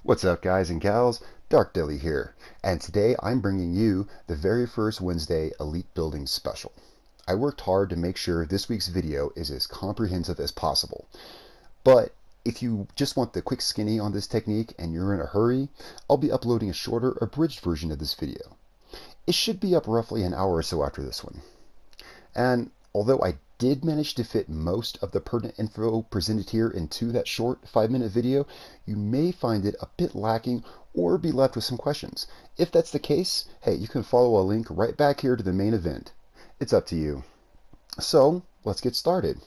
What's up, guys and gals? Darkdally here, and today I'm bringing you the very first Wednesday Elite Building Special. I worked hard to make sure this week's video is as comprehensive as possible, but if you just want the quick skinny on this technique and you're in a hurry, I'll be uploading a shorter, abridged version of this video. It should be up roughly an hour or so after this one. And although I did manage to fit most of the pertinent info presented here into that short 5-minute video, you may find it a bit lacking or be left with some questions. If that's the case, hey, you can follow a link right back here to the main event. It's up to you. So, let's get started.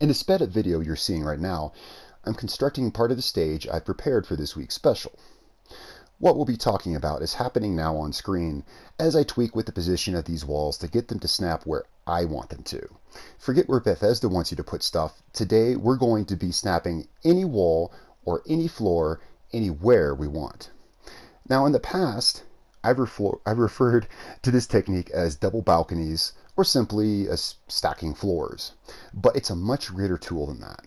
In the sped up video you're seeing right now, I'm constructing part of the stage I've prepared for this week's special. What we'll be talking about is happening now on screen as I tweak with the position of these walls to get them to snap where I want them to. Forget where Bethesda wants you to put stuff. Today we're going to be snapping any wall or any floor anywhere we want. Now in the past, I've referred to this technique as double balconies or simply as stacking floors, but it's a much greater tool than that.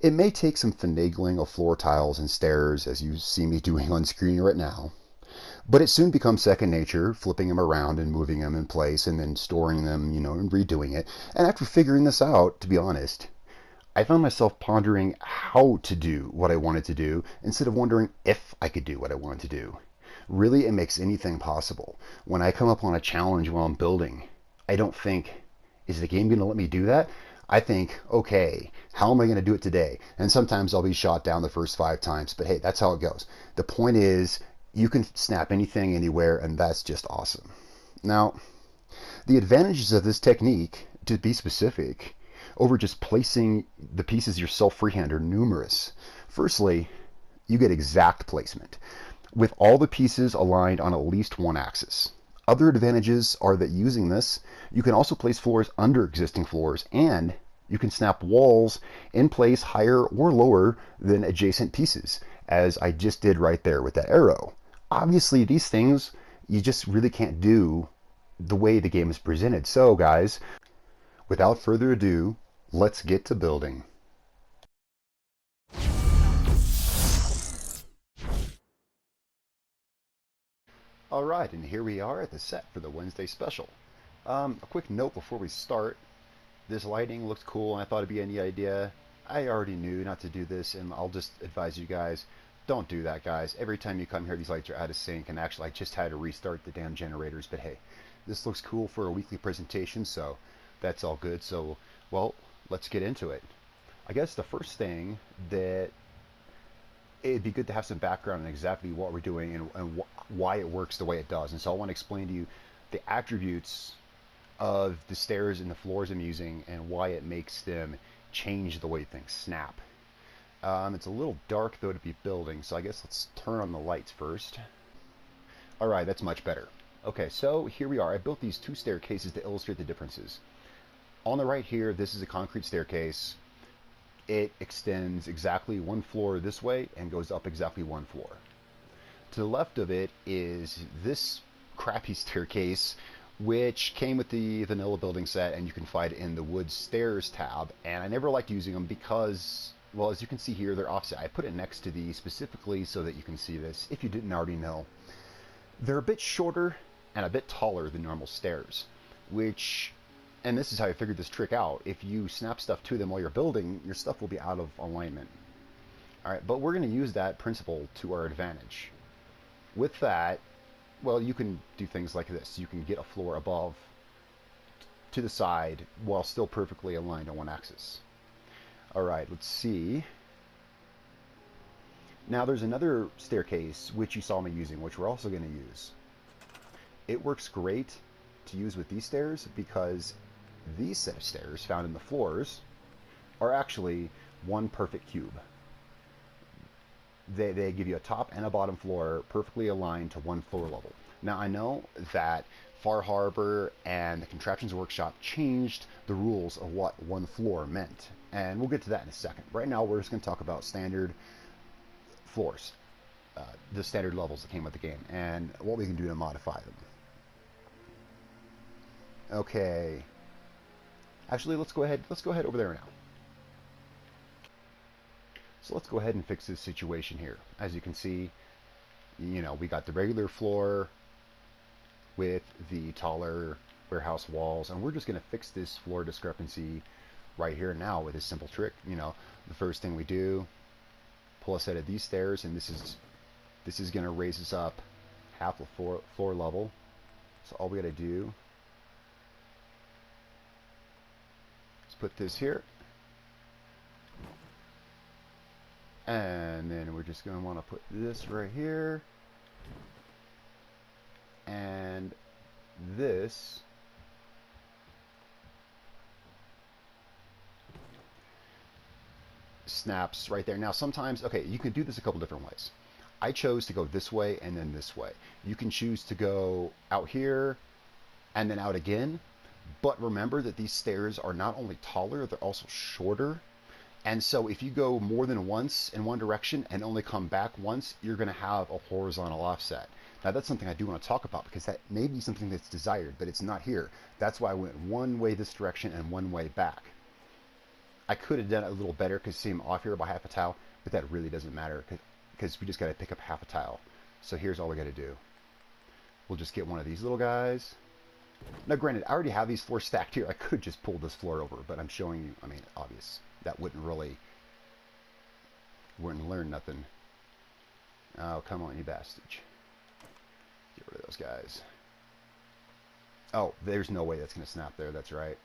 It may take some finagling of floor tiles and stairs, as you see me doing on screen right now, but it soon becomes second nature, flipping them around and moving them in place and then storing them, and redoing it. And after figuring this out, to be honest, I found myself pondering how to do what I wanted to do instead of wondering if I could do what I wanted to do. Really, it makes anything possible. When I come up on a challenge while I'm building, I don't think, is the game going to let me do that? I think, okay, how am I going to do it today? And sometimes I'll be shot down the first 5 times, but hey, that's how it goes. The point is, you can snap anything anywhere, and that's just awesome. Now, the advantages of this technique, to be specific, over just placing the pieces yourself freehand are numerous. Firstly, you get exact placement, with all the pieces aligned on at least one axis. Other advantages are that using this, you can also place floors under existing floors, and you can snap walls in place higher or lower than adjacent pieces, as I just did right there with that arrow. Obviously, these things you just really can't do the way the game is presented. So, guys, without further ado, let's get to building. All right, and here we are at the set for the Wednesday special. A quick note before we start. This lighting looks cool, and I thought it'd be a neat idea. I already knew not to do this, and I'll just advise you guys, don't do that, guys. Every time you come here, these lights are out of sync, and actually I just had to restart the damn generators, but hey, this looks cool for a weekly presentation, so that's all good. So, well, let's get into it. I guess the first thing that it'd be good to have some background on exactly what we're doing and why it works the way it does. And so I want to explain to you the attributes of the stairs and the floors I'm using and why it makes them change the way things snap. It's a little dark though to be building, so I guess let's turn on the lights first. Alright, that's much better. Okay, so here we are. I built these 2 staircases to illustrate the differences. On the right here, this is a concrete staircase. It extends exactly 1 floor this way and goes up exactly 1 floor. To the left of it is this crappy staircase, which came with the vanilla building set, and you can find it in the wood stairs tab. And I never liked using them because, well, as you can see here, they're offset. I put it next to these specifically so that you can see this, if you didn't already know. They're a bit shorter and a bit taller than normal stairs, which, and this is how I figured this trick out, if you snap stuff to them while you're building, your stuff will be out of alignment. Alright, but we're going to use that principle to our advantage. With that, well, you can do things like this. You can get a floor above to the side while still perfectly aligned on one axis. Alright, let's see. Now there's another staircase which you saw me using, which we're also going to use. It works great to use with these stairs because these set of stairs found in the floors are actually one perfect cube. They give you a top and a bottom floor perfectly aligned to one floor level. Now I know that Far Harbor and the Contraptions Workshop changed the rules of what one floor meant, and we'll get to that in a second. Right now we're just going to talk about standard floors, the standard levels that came with the game, and what we can do to modify them. Okay. Actually, let's go ahead over there now. So let's go ahead and fix this situation here. As you can see, we got the regular floor with the taller warehouse walls, and we're just going to fix this floor discrepancy right here now with a simple trick. The first thing we do, pull a set of these stairs, and this is going to raise us up half the floor level. So all we got to do is put this here, and then we're just going to want to put this right here, and this snaps right there. Now sometimes, okay, you can do this a couple different ways. I chose to go this way and then this way. You can choose to go out here and then out again, but remember that these stairs are not only taller, they're also shorter. And so if you go more than once in one direction and only come back once, you're going to have a horizontal offset. Now that's something I do want to talk about, because that may be something that's desired, but it's not here. That's why I went one way this direction and one way back. I could have done it a little better because see, I'm off here by half a tile, but that really doesn't matter because we just got to pick up half a tile. So here's all we got to do. We'll just get one of these little guys. Now granted, I already have these four stacked here. I could just pull this floor over, but I'm showing you, I mean, obvious. That wouldn't learn nothing. Oh, come on, you bastard. Get rid of those guys. Oh, there's no way that's going to snap there. That's right.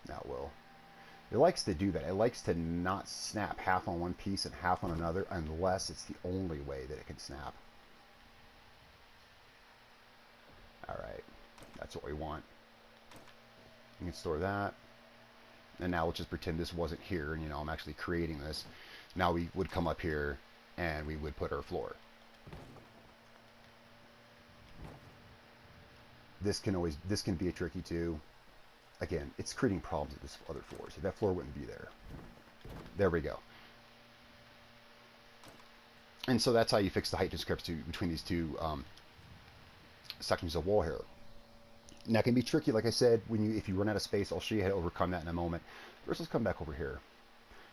Now it will. It likes to do that. It likes to not snap half on one piece and half on another unless it's the only way that it can snap. Alright. That's what we want. You can store that. And now let's just pretend this wasn't here, and I'm actually creating this. Now we would come up here and we would put our floor. This can be a tricky too. Again, it's creating problems with this other floor, so that floor wouldn't be there. There we go. And so that's how you fix the height discrepancy between these two sections of wall here. Now it can be tricky, like I said, if you run out of space. I'll show you how to overcome that in a moment. First, let's come back over here.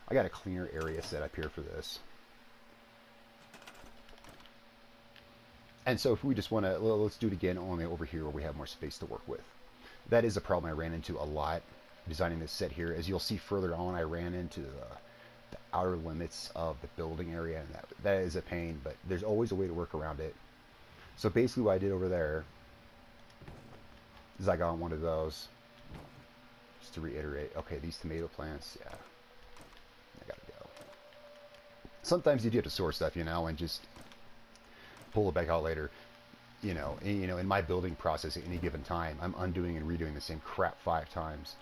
I got a cleaner area set up here for this. And so if we just want to, let's do it again only over here where we have more space to work with. That is a problem I ran into a lot designing this set here. As you'll see further on, I ran into the outer limits of the building area, and that is a pain, but there's always a way to work around it. So basically what I did over there is I got one of those, just to reiterate. Okay, these tomato plants, yeah, I gotta go. Sometimes you do have to store stuff, and just pull it back out later. In my building process at any given time, I'm undoing and redoing the same crap 5 times.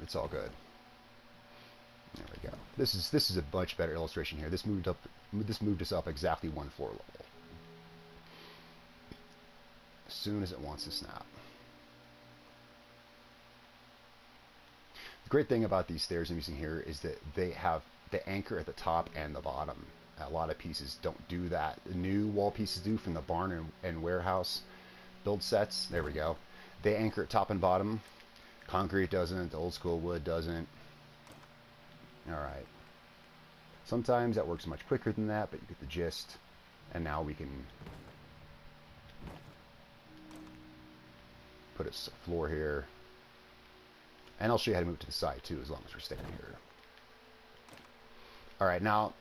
It's all good. There we go. This is a much better illustration here. This moved us up exactly 1 floor level. As soon as it wants to snap. The great thing about these stairs I'm using here is that they have the anchor at the top and the bottom. A lot of pieces don't do that. The new wall pieces do from the barn and warehouse build sets. There we go. They anchor at top and bottom. Concrete doesn't. The old school wood doesn't. Alright. Sometimes that works much quicker than that, but you get the gist. And now we can put a floor here. And I'll show you how to move to the side too, as long as we're staying here. Alright, now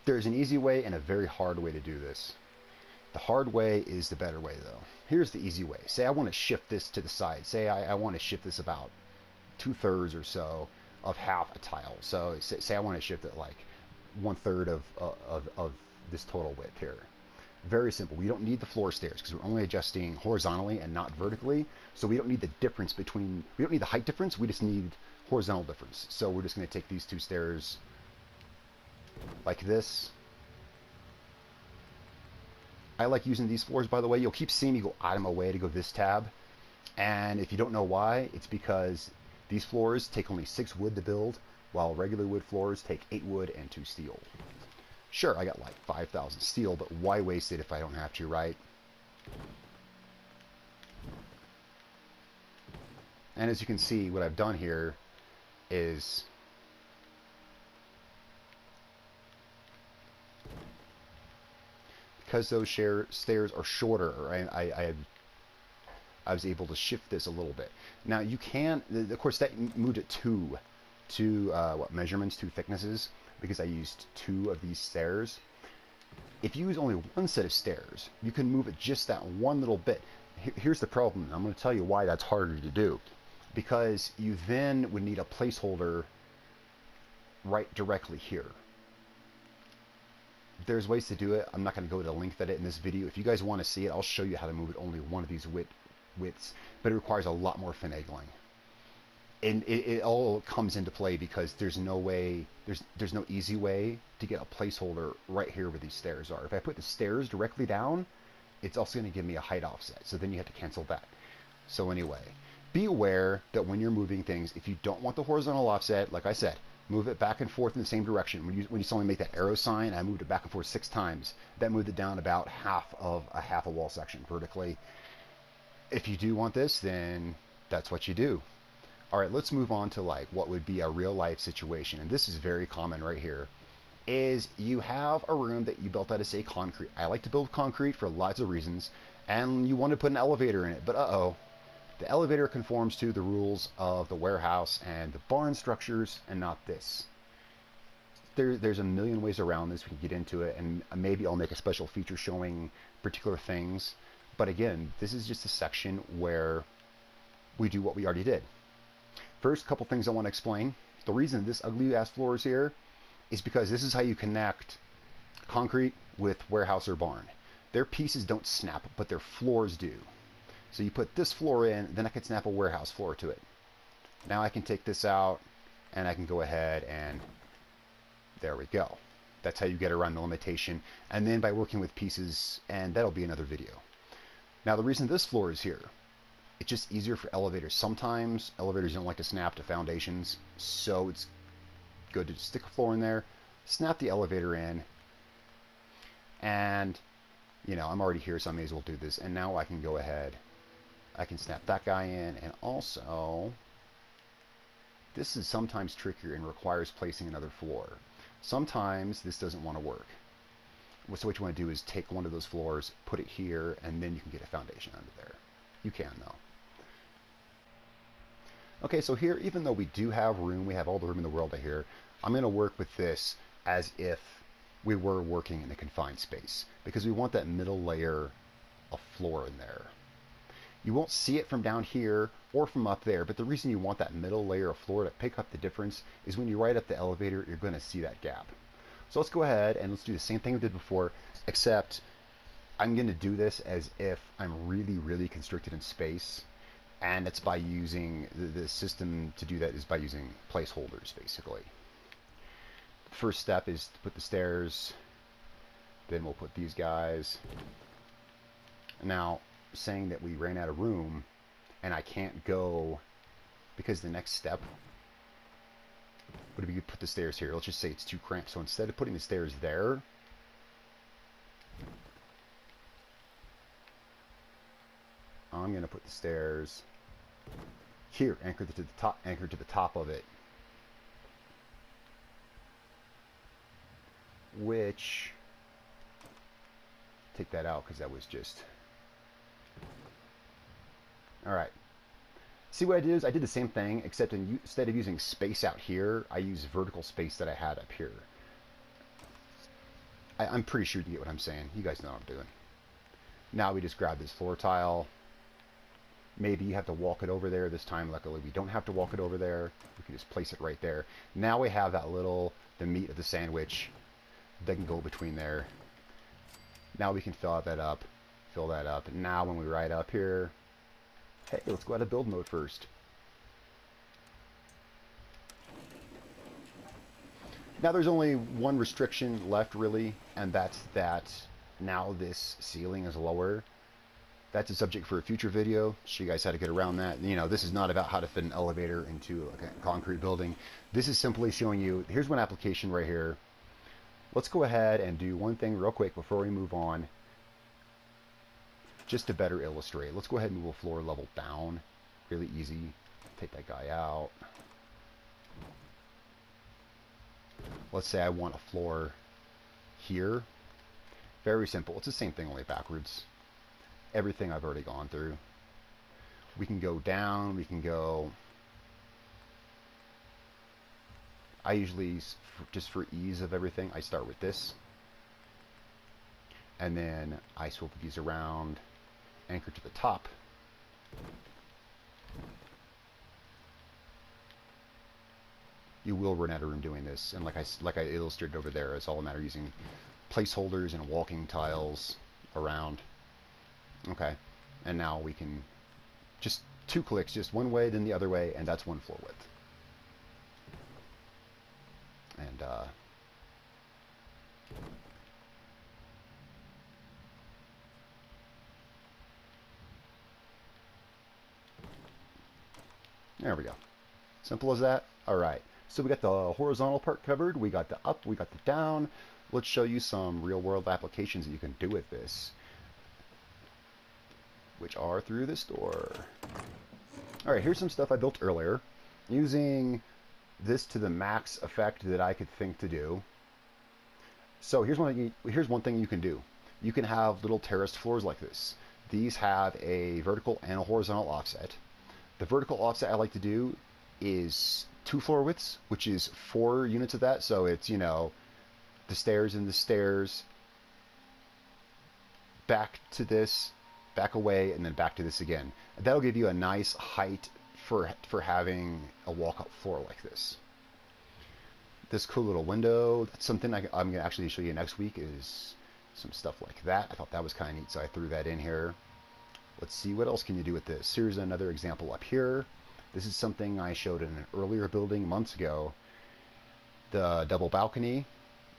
there's an easy way and a very hard way to do this. The hard way is the better way, though. Here's the easy way. Say I want to shift this to the side. Say I want to shift this about 2/3 or so of half a tile. So say I want to shift it like 1/3 of this total width here. Very simple. We don't need the floor stairs because we're only adjusting horizontally and not vertically. So we don't need the difference between, we don't need the height difference. We just need horizontal difference. So we're just going to take these 2 stairs like this. I like using these floors, by the way. You'll keep seeing me go out of my way to go this tab. And if you don't know why, it's because these floors take only 6 wood to build, while regular wood floors take 8 wood and 2 steel. Sure, I got like 5,000 steel, but why waste it if I don't have to, right? And as you can see, what I've done here is because those stairs are shorter, I was able to shift this a little bit. Now you can, of course, that moved it two what measurements, two thicknesses, because I used two of these stairs. If you use only one set of stairs, you can move it just that one little bit. Here's the problem. I'm going to tell you why that's harder to do. Because you then would need a placeholder right directly here. There's ways to do it. I'm not going to go to link that in this video. If you guys want to see it, I'll show you how to move it only one of these widths. But it requires a lot more finagling. And it all comes into play because there's no way, there's no easy way to get a placeholder right here where these stairs are. If I put the stairs directly down, it's also going to give me a height offset. So then you have to cancel that. So anyway, be aware that when you're moving things, if you don't want the horizontal offset, like I said, move it back and forth in the same direction. When you saw me make that arrow sign, I moved it back and forth 6 times. That moved it down about half a wall section vertically. If you do want this, then that's what you do. All right, let's move on to like what would be a real life situation. And this is very common right here. Is you have a room that you built out of, say, concrete. I like to build concrete for lots of reasons. And you want to put an elevator in it. But uh-oh, the elevator conforms to the rules of the warehouse and the barn structures and not this. There's a million ways around this. We can get into it. And maybe I'll make a special feature showing particular things. But again, this is just a section where we do what we already did. First, couple things I want to explain. The reason this ugly ass floor is here is because this is how you connect concrete with warehouse or barn. Their pieces don't snap, but their floors do. So you put this floor in, then I can snap a warehouse floor to it. Now I can take this out and I can go ahead and there we go. That's how you get around the limitation. And then by working with pieces, and that'll be another video. Now the reason this floor is here, it's just easier for elevators. Sometimes elevators don't like to snap to foundations, so it's good to just stick a floor in there, snap the elevator in, and you know, I'm already here, so I may as well do this. And now I can go ahead, I can snap that guy in, and also this is sometimes trickier and requires placing another floor. Sometimes this doesn't want to work. So what you want to do is take one of those floors, put it here, and then you can get a foundation under there. You can though. Okay, so here, even though we do have room, we have all the room in the world here, I'm going to work with this as if we were working in a confined space, because we want that middle layer of floor in there. You won't see it from down here or from up there, but the reason you want that middle layer of floor to pick up the difference is when you ride up the elevator, you're going to see that gap. So let's go ahead and let's do the same thing we did before, except I'm going to do this as if I'm really, really constricted in space. And it's by using, the system to do that is by using placeholders, basically. First step is to put the stairs. Then we'll put these guys. Now, saying that we ran out of room, and I can't go, because the next step would be to put the stairs here. Let's just say it's too cramped. So instead of putting the stairs there, I'm going to put the stairs here, anchored to the top of it. Which, take that out because that was just, all right. See what I did is I did the same thing, except instead of using space out here, I use vertical space that I had up here. I'm pretty sure you get what I'm saying. You guys know what I'm doing. Now we just grab this floor tile. Maybe you have to walk it over there. This time, luckily, we don't have to walk it over there. We can just place it right there. Now we have that little, the meat of the sandwich that can go between there. Now we can fill that up. And now when we ride up here, hey, let's go out of build mode first. Now there's only one restriction left, really, and that's that now this ceiling is lower. That's a subject for a future video. Show you guys how to get around that. You know, this is not about how to fit an elevator into a concrete building. This is simply showing you, here's one application right here. Let's go ahead and do one thing real quick before we move on, just to better illustrate. Let's go ahead and move a floor level down. Really easy. Take that guy out. Let's say I want a floor here. Very simple. It's the same thing, only backwards. Everything I've already gone through. We can go down, we can go... I usually, just for ease of everything, I start with this. And then I swivel these around, anchor to the top. You will run out of room doing this, and like I illustrated over there, it's all a matter of using placeholders and walking tiles around. Okay, and now we can just 2 clicks, just one way, then the other way, and that's 1 floor width. And there we go. Simple as that. All right. So we got the horizontal part covered. We got the up. We got the down. Let's show you some real-world applications that you can do with this, which are through this door. All right. Here's some stuff I built earlier using this to the max effect that I could think to do. So here's one thing you can do. You can have little terraced floors like this. These have a vertical and a horizontal offset. The vertical offset I like to do is 2 floor widths, which is 4 units of that. So it's, you know, the stairs and the stairs, back to this, back away, and then back to this again. And that'll give you a nice height for having a walkout floor like this. This cool little window, that's something I'm going to actually show you next week, is some stuff like that. I thought that was kind of neat, so I threw that in here. Let's see, what else can you do with this? Here's another example up here. This is something I showed in an earlier building months ago. The double balcony,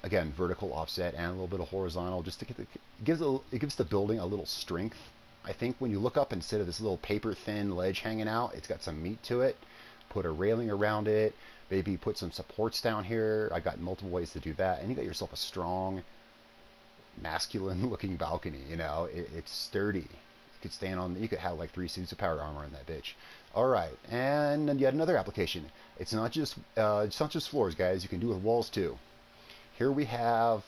again, vertical offset and a little bit of horizontal, just to get it gives the building a little strength. I think when you look up, instead of this little paper thin ledge hanging out, it's got some meat to it. Put a railing around it, maybe put some supports down here. I got multiple ways to do that, and you got yourself a strong, masculine looking balcony. You know, it's sturdy. You could stand on, you could have like 3 suits of power armor in that bitch. All right, and then yet another application. It's not just floors, guys. You can do it with walls too. Here we have,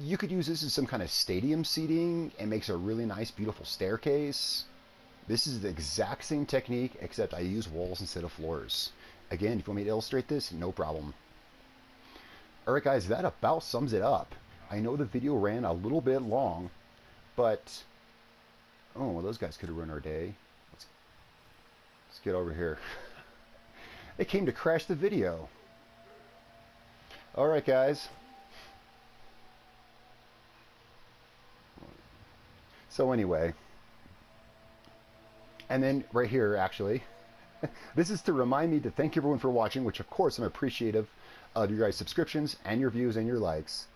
you could use this as some kind of stadium seating and makes a really nice, beautiful staircase. This is the exact same technique, except I use walls instead of floors. Again, if you want me to illustrate this, no problem. All right, guys, that about sums it up. I know the video ran a little bit long, but oh, well, those guys could have ruined our day. Let's get over here. They came to crash the video. All right, guys. So anyway, and then right here, actually, this is to remind me to thank everyone for watching, which of course I'm appreciative of your guys' subscriptions and your views and your likes.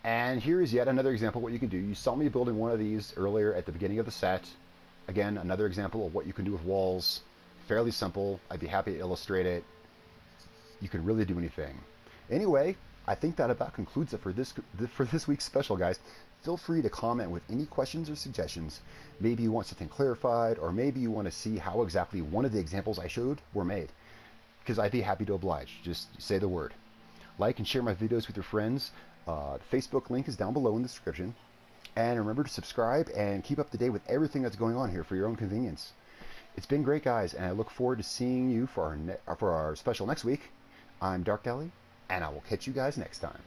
And here is yet another example of what you can do. You saw me building one of these earlier at the beginning of the set. Again, another example of what you can do with walls. Fairly simple. I'd be happy to illustrate it. You can really do anything. Anyway, I think that about concludes it for this week's special, guys. Feel free to comment with any questions or suggestions. Maybe you want something clarified, or maybe you want to see how exactly one of the examples I showed were made, because I'd be happy to oblige. Just say the word. Like and share my videos with your friends. The Facebook link is down below in the description. And remember to subscribe and keep up to date with everything that's going on here for your own convenience. It's been great, guys, and I look forward to seeing you for our special next week. I'm Darkdally, and I will catch you guys next time.